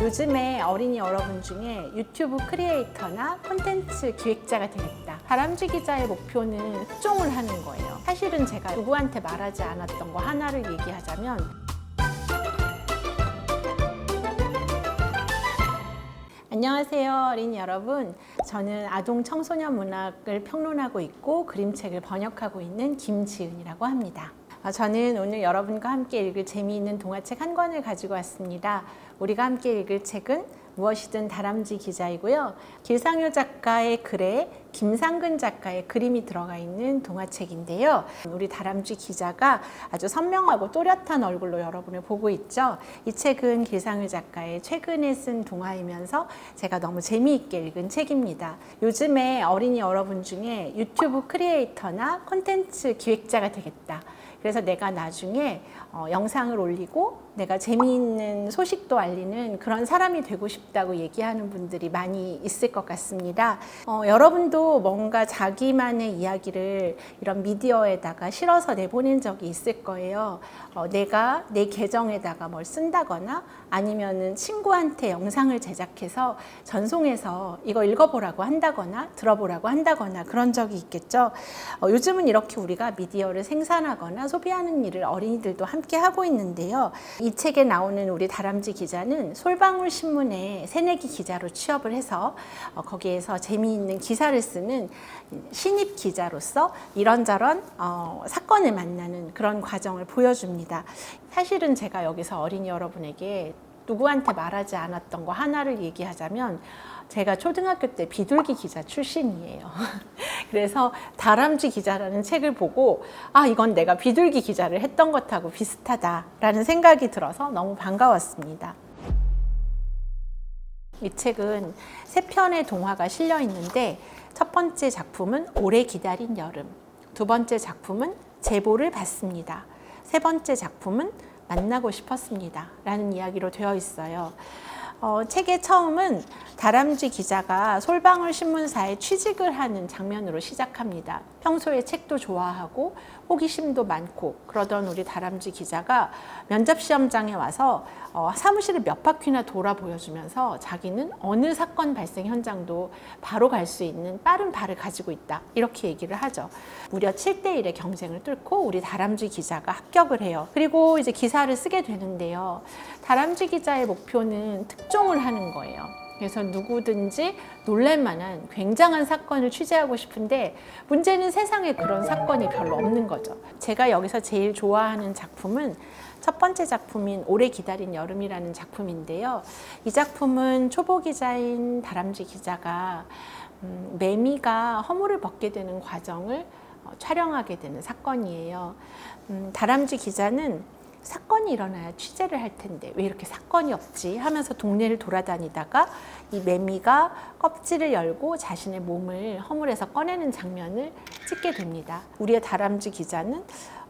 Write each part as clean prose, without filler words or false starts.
요즘에 어린이 여러분 중에 유튜브 크리에이터나 콘텐츠 기획자가 되겠다. 다람쥐 기자의 목표는 특종을 하는 거예요. 사실은 제가 누구한테 말하지 않았던 거 하나를 얘기하자면 안녕하세요 어린이 여러분. 저는 아동 청소년 문학을 평론하고 있고 그림책을 번역하고 있는 김지은이라고 합니다. 저는 오늘 여러분과 함께 읽을 재미있는 동화책 한 권을 가지고 왔습니다. 우리가 함께 읽을 책은 무엇이든 다람쥐 기자이고요. 길상효 작가의 글에 김상근 작가의 그림이 들어가 있는 동화책인데요. 우리 다람쥐 기자가 아주 선명하고 또렷한 얼굴로 여러분을 보고 있죠. 이 책은 길상효 작가의 최근에 쓴 동화이면서 제가 너무 재미있게 읽은 책입니다. 요즘에 어린이 여러분 중에 유튜브 크리에이터나 콘텐츠 기획자가 되겠다. 그래서 내가 나중에 영상을 올리고 내가 재미있는 소식도 알리는 그런 사람이 되고 싶다고 얘기하는 분들이 많이 있을 것 같습니다. 여러분도 뭔가 자기만의 이야기를 이런 미디어에다가 실어서 내보낸 적이 있을 거예요. 내가 내 계정에다가 뭘 쓴다거나 아니면은 친구한테 영상을 제작해서 전송해서 이거 읽어보라고 한다거나 들어보라고 한다거나 그런 적이 있겠죠. 요즘은 이렇게 우리가 미디어를 생산하거나 소비하는 일을 어린이들도 함께 하고 있는데요. 이 책에 나오는 우리 다람쥐 기자는 솔방울 신문에 새내기 기자로 취업을 해서 거기에서 재미있는 기사를 쓰는 신입 기자로서 이런저런 사건을 만나는 그런 과정을 보여줍니다. 사실은 제가 여기서 어린이 여러분에게 누구한테 말하지 않았던 거 하나를 얘기하자면 제가 초등학교 때 비둘기 기자 출신이에요. 그래서 다람쥐 기자라는 책을 보고 이건 내가 비둘기 기자를 했던 것하고 비슷하다라는 생각이 들어서 너무 반가웠습니다. 이 책은 3편의 동화가 실려 있는데 첫 번째 작품은 오래 기다린 여름, 두 번째 작품은 제보를 받습니다. 세 번째 작품은 만나고 싶었습니다 라는 이야기로 되어 있어요. 책의 처음은 다람쥐 기자가 솔방울 신문사에 취직을 하는 장면으로 시작합니다. 평소에 책도 좋아하고 호기심도 많고 그러던 우리 다람쥐 기자가 면접시험장에 와서 사무실을 몇 바퀴나 돌아 보여주면서 자기는 어느 사건 발생 현장도 바로 갈 수 있는 빠른 발을 가지고 있다 이렇게 얘기를 하죠. 무려 7대1의 경쟁을 뚫고 우리 다람쥐 기자가 합격을 해요. 그리고 이제 기사를 쓰게 되는데요. 다람쥐 기자의 목표는 특종을 하는 거예요. 그래서 누구든지 놀랄만한 굉장한 사건을 취재하고 싶은데 문제는 세상에 그런 사건이 별로 없는 거죠. 제가 여기서 제일 좋아하는 작품은 첫 번째 작품인 오래 기다린 여름이라는 작품인데요. 이 작품은 초보 기자인 다람쥐 기자가 매미가 허물을 벗게 되는 과정을 촬영하게 되는 사건이에요. 다람쥐 기자는 사건이 일어나야 취재를 할 텐데 왜 이렇게 사건이 없지 하면서 동네를 돌아다니다가 이 매미가 껍질을 열고 자신의 몸을 허물에서 꺼내는 장면을 찍게 됩니다. 우리의 다람쥐 기자는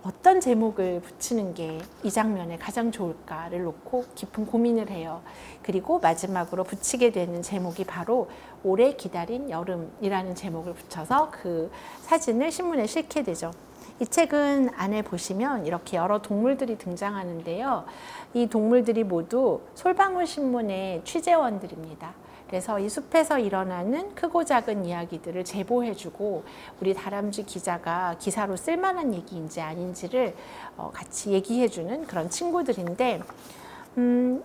어떤 제목을 붙이는 게 이 장면에 가장 좋을까를 놓고 깊은 고민을 해요. 그리고 마지막으로 붙이게 되는 제목이 바로 오래 기다린 여름이라는 제목을 붙여서 그 사진을 신문에 실게 되죠. 이 책은 안에 보시면 이렇게 여러 동물들이 등장하는데요. 이 동물들이 모두 솔방울 신문의 취재원들입니다. 그래서 이 숲에서 일어나는 크고 작은 이야기들을 제보해주고 우리 다람쥐 기자가 기사로 쓸만한 얘기인지 아닌지를 같이 얘기해주는 그런 친구들인데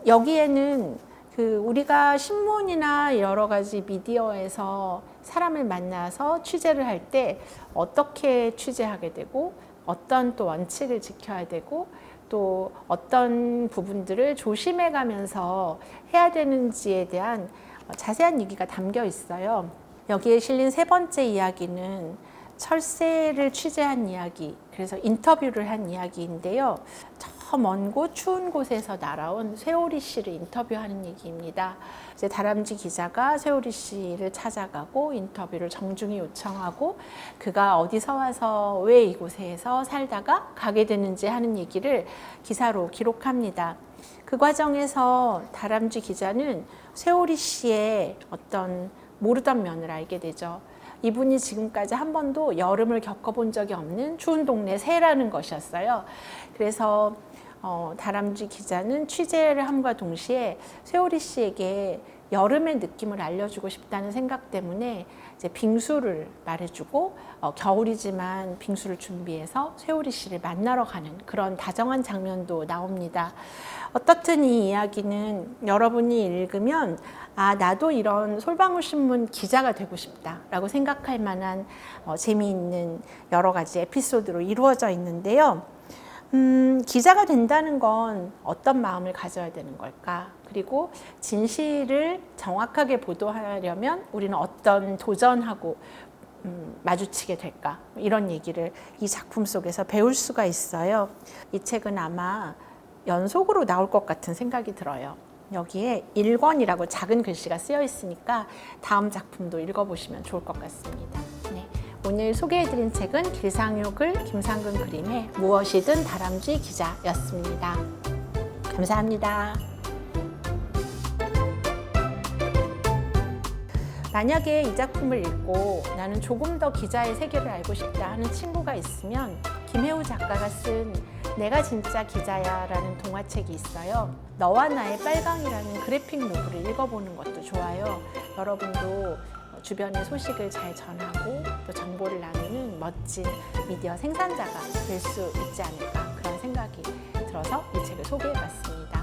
여기에는 우리가 신문이나 여러 가지 미디어에서 사람을 만나서 취재를 할 때 어떻게 취재하게 되고 어떤 또 원칙을 지켜야 되고 또 어떤 부분들을 조심해 가면서 해야 되는지에 대한 자세한 얘기가 담겨 있어요. 여기에 실린 세 번째 이야기는 철새를 취재한 이야기, 그래서 인터뷰를 한 이야기인데요. 저 먼 곳 추운 곳에서 날아온 쇠오리 씨를 인터뷰하는 얘기입니다. 이제 다람쥐 기자가 쇠오리 씨를 찾아가고 인터뷰를 정중히 요청하고 그가 어디서 와서 왜 이곳에서 살다가 가게 되는지 하는 얘기를 기사로 기록합니다. 그 과정에서 다람쥐 기자는 쇠오리 씨의 어떤 모르던 면을 알게 되죠. 이분이 지금까지 한 번도 여름을 겪어본 적이 없는 추운 동네 새라는 것이었어요. 그래서 다람쥐 기자는 취재를 함과 동시에 쇠오리 씨에게 여름의 느낌을 알려주고 싶다는 생각 때문에 이제 빙수를 말해주고 겨울이지만 빙수를 준비해서 쇠오리 씨를 만나러 가는 그런 다정한 장면도 나옵니다. 어떻든 이 이야기는 여러분이 읽으면 나도 이런 솔방울신문 기자가 되고 싶다라고 생각할 만한 재미있는 여러 가지 에피소드로 이루어져 있는데요. 기자가 된다는 건 어떤 마음을 가져야 되는 걸까? 그리고 진실을 정확하게 보도하려면 우리는 어떤 도전하고 마주치게 될까? 이런 얘기를 이 작품 속에서 배울 수가 있어요. 이 책은 아마 연속으로 나올 것 같은 생각이 들어요. 여기에 1권이라고 작은 글씨가 쓰여 있으니까 다음 작품도 읽어보시면 좋을 것 같습니다. 네. 오늘 소개해드린 책은 길상효글, 김상근 그림의 무엇이든 다람쥐 기자였습니다. 감사합니다. 만약에 이 작품을 읽고 나는 조금 더 기자의 세계를 알고 싶다 하는 친구가 있으면 김혜우 작가가 쓴 내가 진짜 기자야 라는 동화책이 있어요. 너와 나의 빨강이라는 그래픽 노블을 읽어보는 것도 좋아요. 여러분도 주변의 소식을 잘 전하고 또 정보를 나누는 멋진 미디어 생산자가 될 수 있지 않을까 그런 생각이 들어서 이 책을 소개해봤습니다.